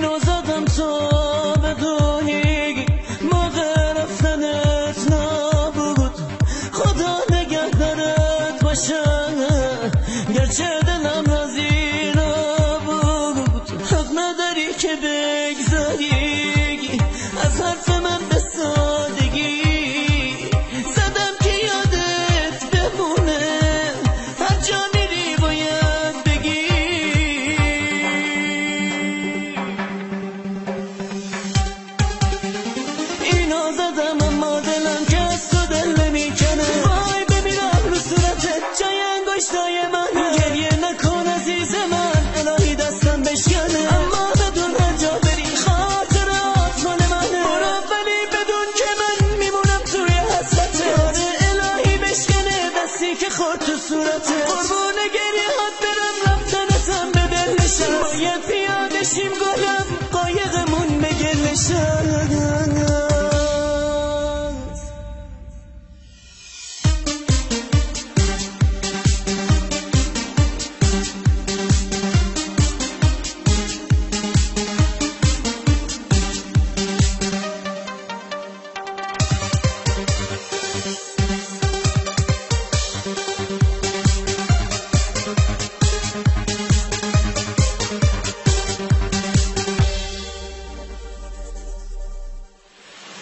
اینو زدم تا بدونی موقع رفتنت نبود. خدا نگهدارت باشه گرچه دلم راضی نبود. حق نداری که بگذاری از حرف من به سادگی. زدم که یادت بمونه هر جا میری باید بگی. اینو زدم اما دلم که از تو دل نمیکنه. وای بمیرم رو صورتت جای انگشتای من. گریه نکن عزیز من الهی دستم بشکنه. اما بدون هر جا بری خاطرات مال منه. برو ولی بدون که من میمونم توی حسرته. آره الهی بشکنه دستی که خورد تو صورته. قربون گریه هات برم رفتنتم به دل نشست. باید پیاده شیم گلم قایقمون به گل نشست.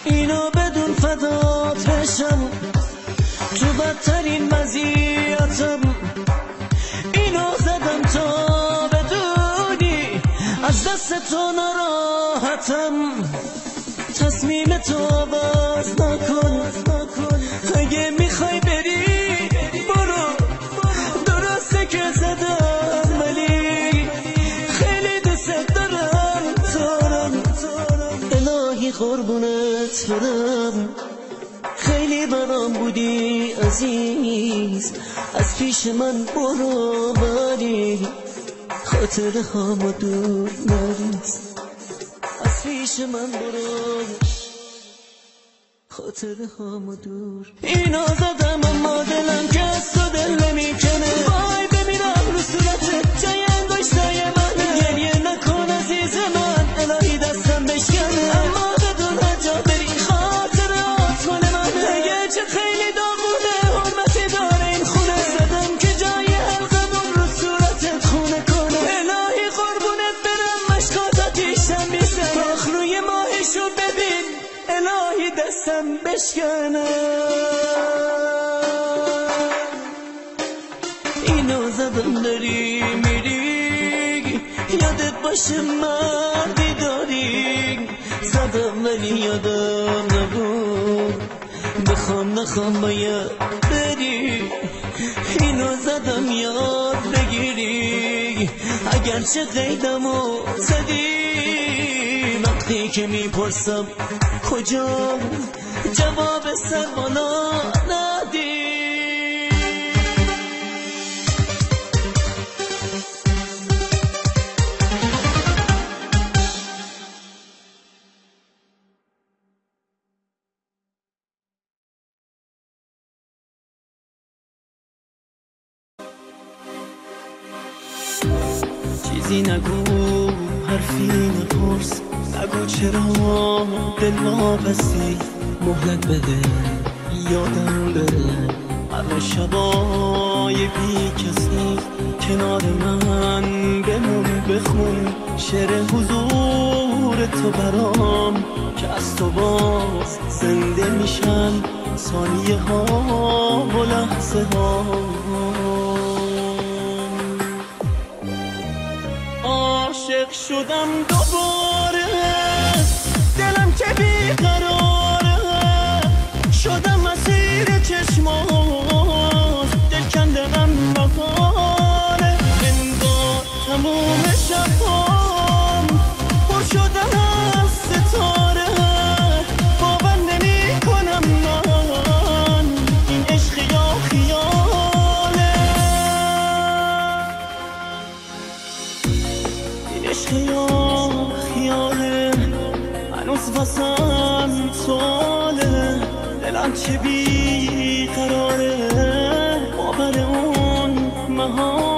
اینو بدون فدات بشم تو بدترین وضعیتم. اینو زدم تا بدونی از دست تو ناراحتم. تصمیم تو عوض نکن اگه میخوای بری برو. درسته که زدم ولی خیلی دوست دارم تارم. الهی قربونت برم خیلی برام بودی عزیز. از پیش من برو ولی خاطره هامو دور نریز. از پیش من برو خاطره هامو دور. اینو زدم اما دلم که از تو دل نمیکنه. وای بمیرم رو صورتت جای انگشتای من. گریه نکن عزیز من الهی دستم بشکنه. اما بدون هر جا بری خاطرات مال منه. اگه چه خیلی داغونه حرمتی داره این خونه. زدم که جای حلقمون رو صورتت خونه کنه. الهی قربونت برم مشکاتاتیشم بیسن. راخ روی ماهشو ببین الهی دستم بشکنه. اینو زدم داری میری یادت باشه مردی داری. زدم ولی یادم نبود بخوام نخوام باید بری. اینو زدم یاد بگیری اگرچه قیدمو زدی. وقتی که میپرسم کجا جواب سر بالا ندی. چیزی نگو حرفی نپرس نگو چرا دل واپسی. مهلت بده یادم بره همه شبای بی کسی. کنار من بمون بخون شعر حضور تو برام که از تو باز زنده میشن ثانیه ها و لحظه ها. عاشق شدم دوباره دلم که بیقراره. شدم اسیر چشمات دل کنده غم بهاره. انگار تموم شبام پر شده از ستاره. باور نمی کنم من این عشق یا خیاله. این عشق یا خیاله هنوز واسم سواله. دلم چه بی قراره باور اون محاله.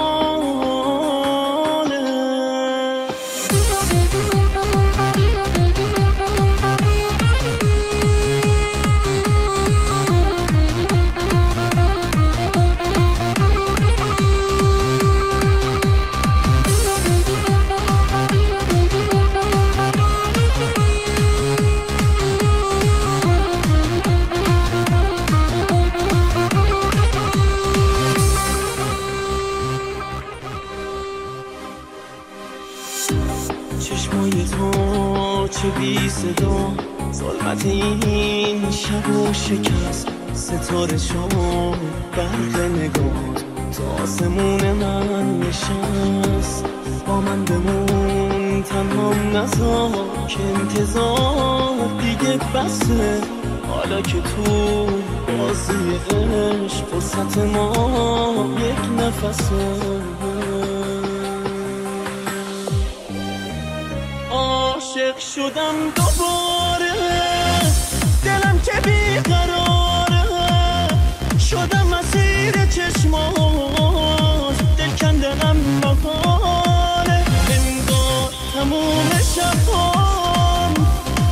چشمای تو چه بی صدا، ظلمت این شب و شکست، ستاره شد برق نگاه تا آسمون من نشست. با من بمون تنها نذار که انتظار دیگه بسه، حالا که تو بازی عشق فرصت ما یک نفسه. عاشق شدم دوباره، دلم که بیقراره، شدم مسیر چشماش، دل کندنم محاله. انگار تموم شبام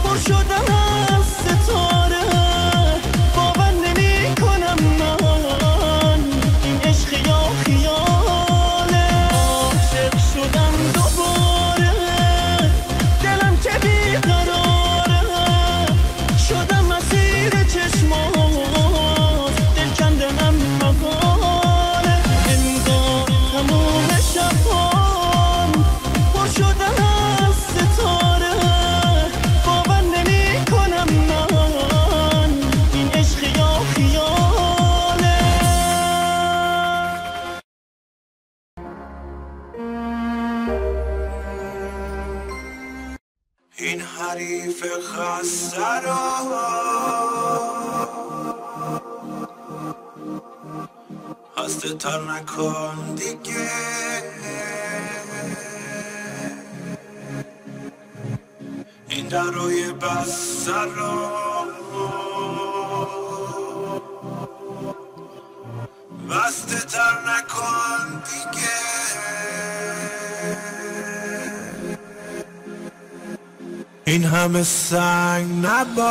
پر شدم از ستاره، باور نمی کنم من این عشق یا خیاله. عاشق شدم دوباره، دلم که بیقراره، شدم مسیر چشماش، دل کندنم محاله. انگار تموم شبام پر شدم از ستاره، باور نمی کنم من این عشق یا خیاله. این حریف خسته را هسته تر نکن دیگه، این درای بسته را بسته تر نکن دیگه. این همه سنگ نباش،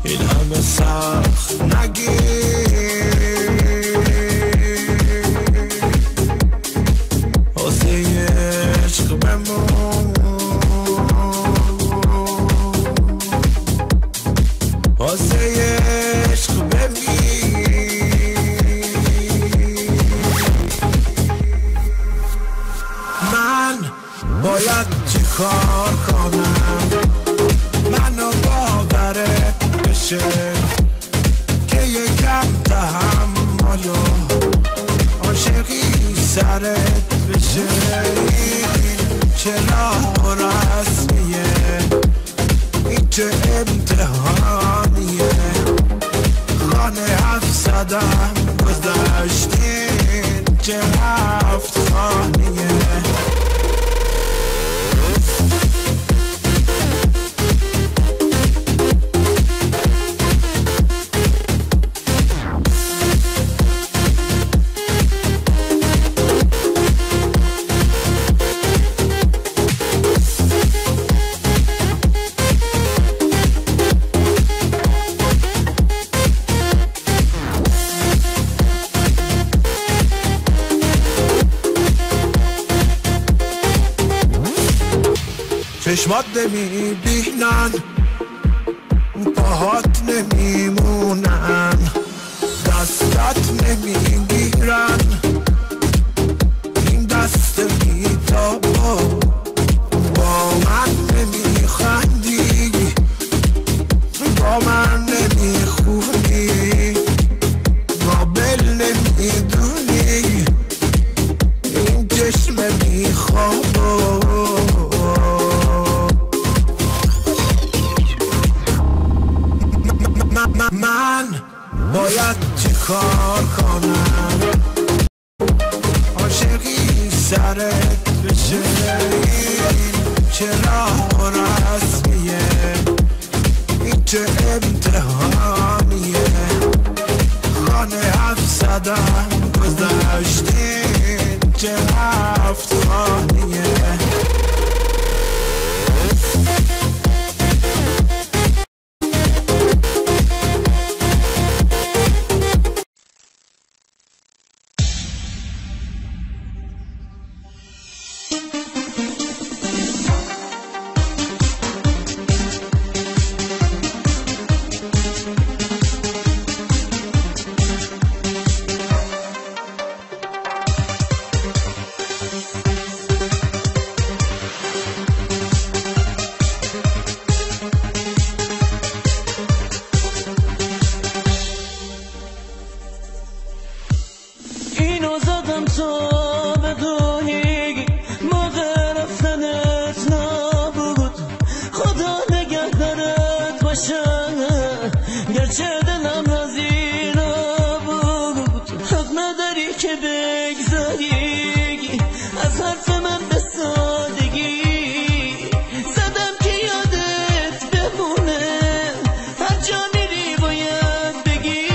این همه سخت نگیر، واسه عشق بمون، واسه عشق بمیر. من باید چی کار کنم منو باورت بشه که یکم تحمل و عاشقی سرت بشه. این چه راه رسمیه، این چه امتحانیه، خانه 700 گذشتین چه 7 خانیه. چشمات نمیبینن، پاهات نمیمونن، دستت نمیگیرن، این دست میتابا با من نمیخندی، با من نمیخونی، قابل نمیدونی، این چشم میخوابا. من باید چی کار کنم عاشقی سرت بشه، این چه راه رسمیه، این چه امتحانیه، خانه 700 گذشتین چه 7 خانیه. اینو زدم تا بدونی موقع رفتنت نبود. خدا نگهدارت باشه گرچه دلم راضی نبود. حق نداری که بگذاری از حرف من به سادگی. زدم که یادت بمونه هر جا میری باید بگی.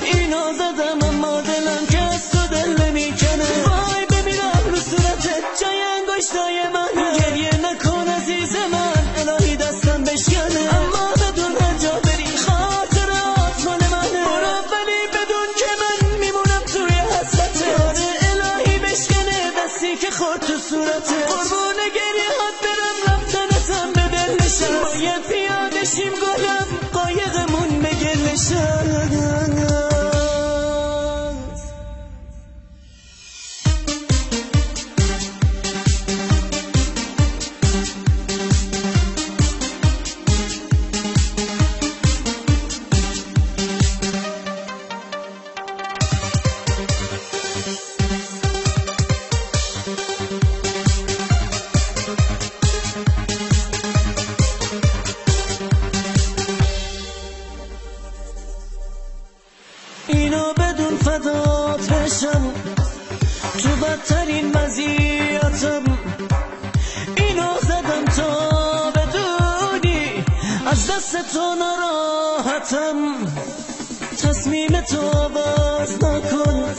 اینو زدم اما دلم که از تو دل نمیکنه. وای بمیرم رو صورتت جای انگشتای من. گریه نکن عزیز من الهی دستم بشکنه. اما بدون هر جا بری خاطرات مال منه. برو ولی بدون که من میمونم توی حسرته. آره الهی بشکنه دستی که خورد تو صورته. قربون گریه هات برم رفتنتم به دل نشست. باید پیاده شیم گلم قایقمون به گل نشست. اینو بدون فدات بشم تو بدترین وضعیتم. اینو زدم تا بدونی از دست تو ناراحتم. تصمیم تو عوض نکن